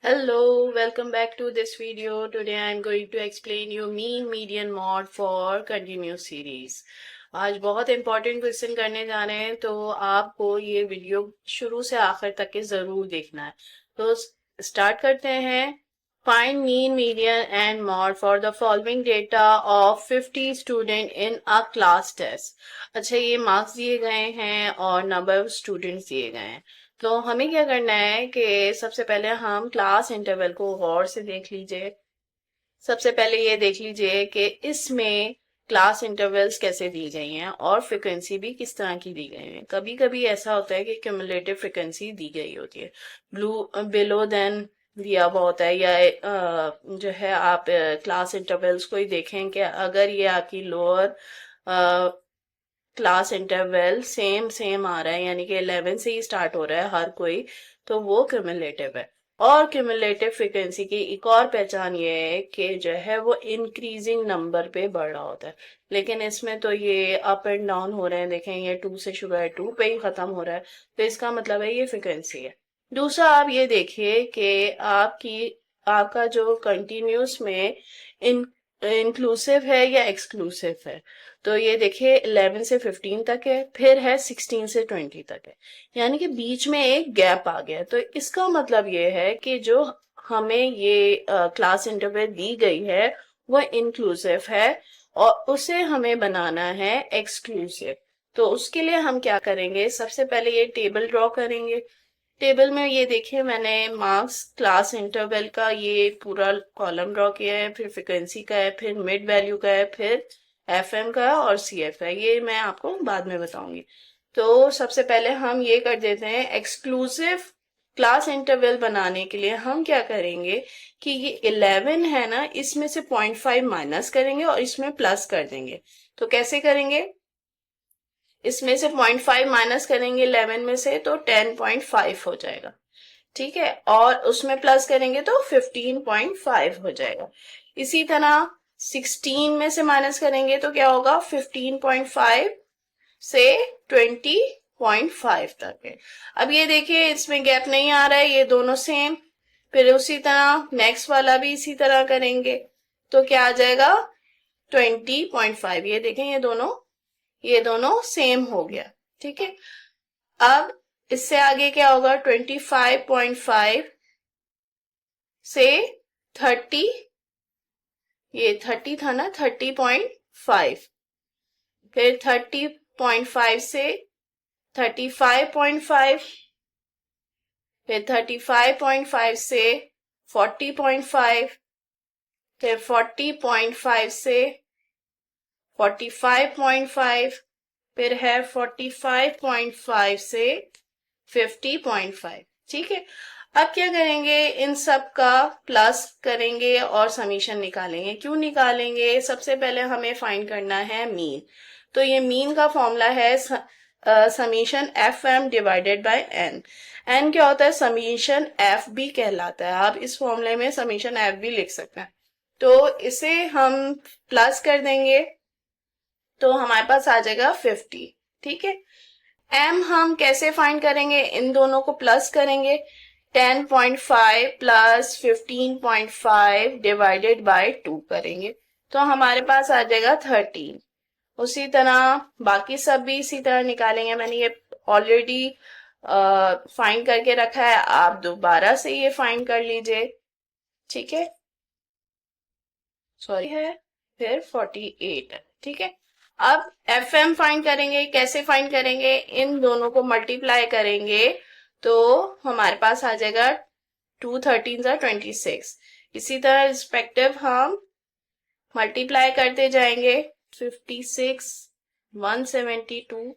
Hello, welcome back to this video. Today I am going to explain you mean median mod for continuous series. आज बहुत important question करने जा रहे हैं तो आपको ये वीडियो शुरू से आखिर तक के जरूर देखना है। तो स्टार्ट करते हैं। Find mean, median and mod for the following data of 50 student in a class test. अच्छा, ये मार्क्स दिए गए हैं और नंबर ऑफ स्टूडेंट्स दिए गए हैं। तो हमें क्या करना है कि सबसे पहले हम क्लास इंटरवल को गौर से देख लीजिए। सबसे पहले ये देख लीजिए कि इसमें क्लास इंटरवल्स कैसे दी गई हैं और फ्रिक्वेंसी भी किस तरह की दी गई है। कभी कभी ऐसा होता है कि क्यूमुलेटिव फ्रिक्वेंसी दी गई होती है, बिलो देन दिया हुआ होता है, या जो है आप क्लास इंटरवल्स को ही देखें कि अगर ये आपकी lower class interval same same आ रहा है, यानी कि 11 से ही स्टार्ट हो रहा है हर कोई, तो वो क्यूमुलेटिव है। और क्यूमुलेटिव फ्रिक्वेंसी की एक और पहचान ये है कि जो है वो इंक्रीजिंग नंबर पे बढ़ रहा होता है, लेकिन इसमें तो ये अप एंड डाउन हो रहे हैं। देखें, ये 2 से शुरू है, 2 पे ही खत्म हो रहा है, तो इसका मतलब है ये फ्रिक्वेंसी है। दूसरा आप ये देखिए कि आपका जो कंटिन्यूस में इन इंक्लूसिव है या एक्सक्लूसिव है। तो ये देखिए 11 से 15 तक है, फिर है 16 से 20 तक है, यानी कि बीच में एक गैप आ गया। तो इसका मतलब ये है कि जो हमें ये क्लास इंटरवल दी गई है वो इंक्लूसिव है और उसे हमें बनाना है एक्सक्लूसिव। तो उसके लिए हम क्या करेंगे, सबसे पहले ये टेबल ड्रॉ करेंगे। टेबल में ये देखिए मैंने मार्क्स क्लास इंटरवल का ये पूरा कॉलम ड्रॉ किया है, फिर फ्रिक्वेंसी का है, फिर मिड वैल्यू का है, फिर एफएम का और सीएफ है। ये मैं आपको बाद में बताऊंगी। तो सबसे पहले हम ये कर देते हैं, एक्सक्लूसिव क्लास इंटरवल बनाने के लिए हम क्या करेंगे कि ये 11 है ना, इसमें से 0.5 माइनस करेंगे और इसमें प्लस कर देंगे। तो कैसे करेंगे, इसमें से 0.5 माइनस करेंगे 11 में से तो 10.5 हो जाएगा, ठीक है, और उसमें प्लस करेंगे तो 15.5 हो जाएगा। इसी तरह 16 में से माइनस करेंगे तो क्या होगा, 15.5 से 20.5 तक है। अब ये देखिए इसमें गैप नहीं आ रहा है, ये दोनों सेम। फिर उसी तरह नेक्स्ट वाला भी इसी तरह करेंगे तो क्या आ जाएगा, 20.5। ये दोनों सेम हो गया, ठीक है। अब इससे आगे क्या होगा, 25.5 से 30, ये 30 था ना, 30.5, फिर 30.5 से 35.5, फिर 35.5 से 40.5, फिर 40.5 से 45.5, फिर है 45.5 से 50.5, ठीक है। अब क्या करेंगे, इन सब का प्लस करेंगे और समीशन निकालेंगे। क्यों निकालेंगे, सबसे पहले हमें फाइंड करना है मीन। तो ये मीन का फॉर्मूला है summation F M divided by N. N क्या होता है, समीशन एफ भी कहलाता है। आप इस फॉर्मूले में समीशन एफ भी लिख सकते हैं। तो इसे हम प्लस कर देंगे तो हमारे पास आ जाएगा 50, ठीक है। एम हम कैसे फाइंड करेंगे, इन दोनों को प्लस करेंगे, 10.5 प्लस 15.5 डिवाइडेड बाय 2 करेंगे तो हमारे पास आ जाएगा 13। उसी तरह बाकी सब भी इसी तरह निकालेंगे। मैंने ये ऑलरेडी फाइंड करके रखा है, आप दोबारा से ये फाइंड कर लीजिए, ठीक है। सॉरी है, फिर 48 है, ठीक है। अब एफ एम फाइंड करेंगे, कैसे फाइंड करेंगे, इन दोनों को मल्टीप्लाई करेंगे तो हमारे पास आ जाएगा 2 13 26। इसी तरह रिस्पेक्टिव हम मल्टीप्लाई करते जाएंगे, 56, 172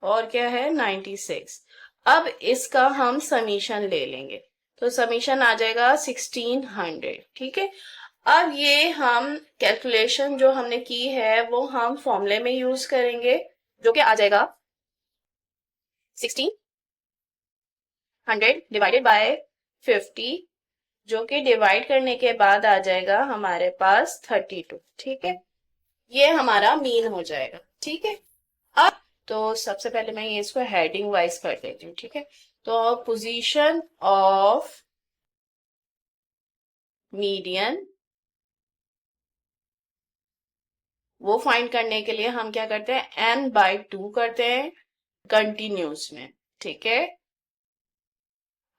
और क्या है 96। अब इसका हम समीशन ले लेंगे तो समीशन आ जाएगा 1600, ठीक है। अब ये हम कैलकुलेशन जो हमने की है वो हम फॉर्मूले में यूज करेंगे, जो कि आ जाएगा 1600 डिवाइडेड बाय 50, जो कि डिवाइड करने के बाद आ जाएगा हमारे पास 32, ठीक है। ये हमारा मीन हो जाएगा, ठीक है। अब तो सबसे पहले मैं ये इसको हेडिंग वाइज कर देती हूँ, ठीक है। तो पोजीशन ऑफ मीडियन, वो फाइंड करने के लिए हम क्या करते हैं, n/2 करते हैं कंटिन्यूस में, ठीक है,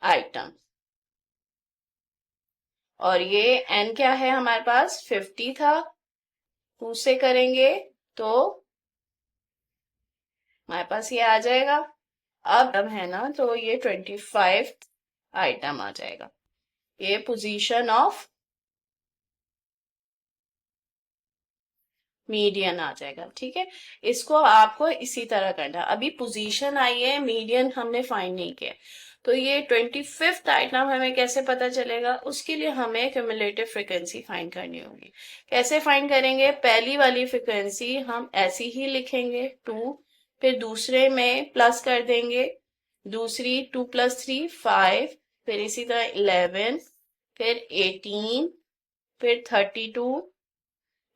आइटम। और ये n क्या है हमारे पास, 50 था, 2 से करेंगे तो हमारे पास ये आ जाएगा। अब है ना, तो ये 25 आइटम आ जाएगा। ये पोजीशन ऑफ मीडियन आ जाएगा, ठीक है। इसको आपको इसी तरह करना है। अभी पोजीशन आई है, मीडियन हमने फाइंड नहीं किया, तो ये 25th आइटम हमें कैसे पता चलेगा, उसके लिए हमें क्यूमुलेटिव फ्रीक्वेंसी फाइंड करनी होगी। कैसे फाइंड करेंगे, पहली वाली फ्रीक्वेंसी हम ऐसी ही लिखेंगे 2, फिर दूसरे में प्लस कर देंगे, दूसरी 2 + 3 5, फिर इसी तरह 11, फिर 18, फिर 32,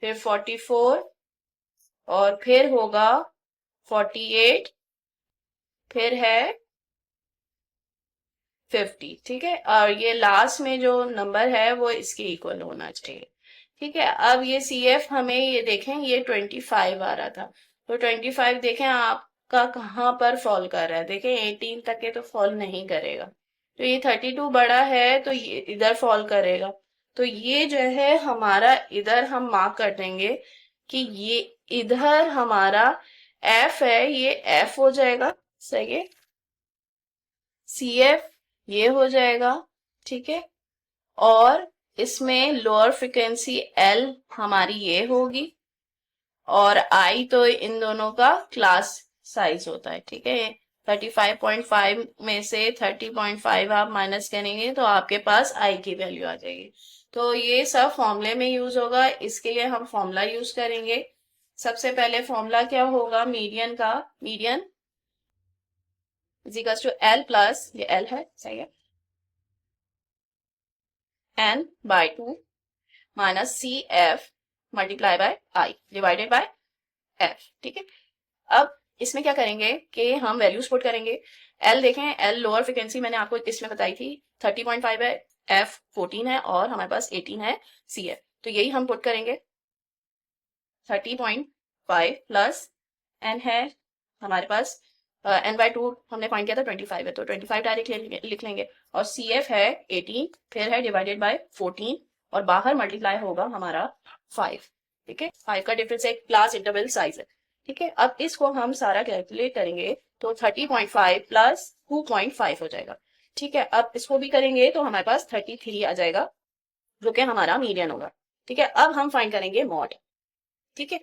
फिर 44, और फिर होगा 48, फिर है 50, ठीक है। और ये लास्ट में जो नंबर है वो इसके इक्वल होना चाहिए, ठीक है। अब ये CF हमें, ये देखें, ये 25 आ रहा था, तो 25 देखें आपका कहाँ पर फॉल कर रहा है, देखें 18 तक के तो फॉल नहीं करेगा, तो ये 32 बड़ा है तो ये इधर फॉल करेगा, तो ये जो है हमारा इधर हम मार्क कर देंगे कि ये इधर हमारा F है, ये F हो जाएगा, सही है। CF ये हो जाएगा, ठीक है। और इसमें लोअर फ्रिक्वेंसी L हमारी ये होगी, और I तो इन दोनों का क्लास साइज होता है, ठीक है। 35.5 में से 30.5 आप माइनस करेंगे तो आपके पास I की वैल्यू आ जाएगी। तो ये सब फॉर्मूले में यूज होगा, इसके लिए हम फॉर्मूला यूज करेंगे। सबसे पहले फॉर्मूला क्या होगा मीडियन का, median is to L plus, ये L है, सही है, n/2 minus CF multiply by I divided by F, ठीक है। अब इसमें क्या करेंगे कि हम वैल्यूज पुट करेंगे। L देखें, L लोअर फ्रिक्वेंसी मैंने आपको इसमें बताई थी 30.5 है, F 14 है, और हमारे पास 18 है CF, तो यही हम पुट करेंगे। 30.5 प्लस n है हमारे पास, n/2 हमने फाइंड किया था 25 है, तो 25 डायरेक्ट लिख लेंगे, और CF है 18, फिर है डिवाइडेड बाय 14, और बाहर मल्टीप्लाई होगा हमारा 5, ठीक है। 5 का डिफरेंस एक क्लास इंटरवल साइज है, ठीक है। अब इसको हम सारा कैलकुलेट करेंगे तो 30.5 प्लस 2.5 हो जाएगा, ठीक है। अब इसको भी करेंगे तो हमारे पास 33 आ जाएगा, जो कि हमारा मीडियन होगा, ठीक है। अब हम फाइंड करेंगे मॉड, ठीक है।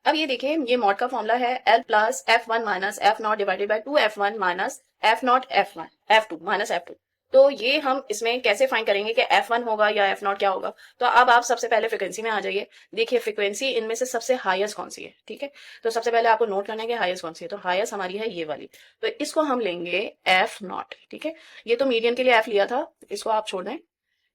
अब ये देखिए, ये मॉड का फॉर्मूला है L plus F1 minus F0 divided by 2F1 minus F0 F1 F2 minus F2। तो ये हम इसमें कैसे फाइंड करेंगे कि F1 होगा या F0 क्या होगा। तो अब आप सबसे पहले फ्रिक्वेंसी में आ जाइए, देखिए फ्रिक्वेंसी इनमें से सबसे हाईएस्ट कौन सी है, ठीक है। तो सबसे पहले आपको नोट करना है कि हाईएस्ट कौन सी है, तो हाईएस्ट हमारी है ये वाली, तो इसको हम लेंगे F0, ठीक है। ये तो मीडियन के लिए F लिया था, इसको आप छोड़ दें,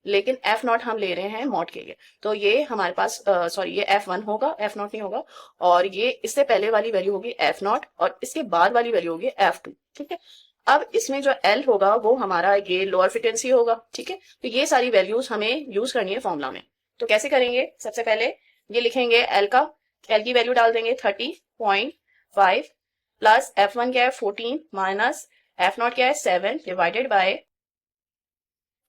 लेकिन F0 हम ले रहे हैं मॉड के लिए, तो ये हमारे पास सॉरी ये F1 होगा, F0 नहीं होगा, और ये इससे पहले वाली वैल्यू होगी F0, और इसके बाद वाली वैल्यू होगी F2, ठीक है। अब इसमें जो L होगा वो हमारा ये लोअर फ्रिक्वेंसी होगा, ठीक है। तो ये सारी वैल्यूज हमें यूज करनी है फॉर्मूला में। तो कैसे करेंगे, सबसे पहले ये लिखेंगे L की वैल्यू डाल देंगे 30.5 प्लस F1 क्या है 14 माइनस F0 क्या है 7 divided by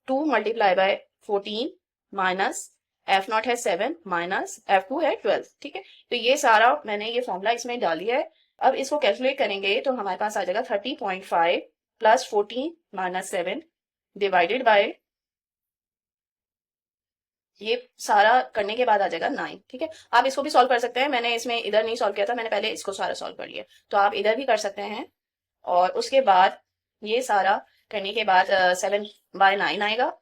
2 multiply by 14 minus F0 है 7 माइनस F2 है 12, ठीक है। तो ये सारा मैंने ये फॉर्मूला इसमें डाली है। अब इसको कैलकुलेट करेंगे तो हमारे पास आ जाएगा 30.5 प्लस 14 माइनस 7 डिवाइडेड बाय, ये सारा करने के बाद आ जाएगा 9, ठीक है। आप इसको भी सॉल्व कर सकते हैं, मैंने इसमें इधर नहीं सॉल्व किया था, मैंने पहले इसको सारा सॉल्व कर लिया, तो आप इधर भी कर सकते हैं। और उसके बाद ये सारा करने के बाद 7/9 आएगा,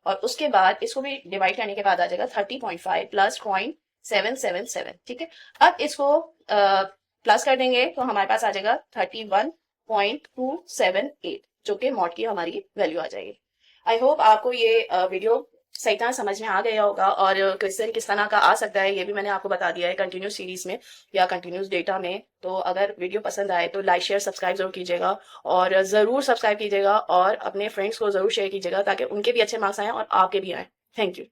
और उसके बाद इसको भी डिवाइड करने के बाद आ जाएगा 30.5 प्लस 0.777, ठीक है। अब इसको प्लस कर देंगे तो हमारे पास आ जाएगा 31.278, जो कि मॉड की हमारी वैल्यू आ जाएगी। आई होप आपको ये वीडियो सही तरह समझ में आ गया होगा। और क्वेश्चन किस तरह का आ सकता है ये भी मैंने आपको बता दिया है कंटिन्यूस सीरीज में या कंटिन्यूस डेटा में। तो अगर वीडियो पसंद आए तो लाइक शेयर सब्सक्राइब जरूर कीजिएगा, और ज़रूर सब्सक्राइब कीजिएगा और अपने फ्रेंड्स को ज़रूर शेयर कीजिएगा ताकि उनके भी अच्छे मार्क्स आएँ और आपके भी आएँ। Thank you.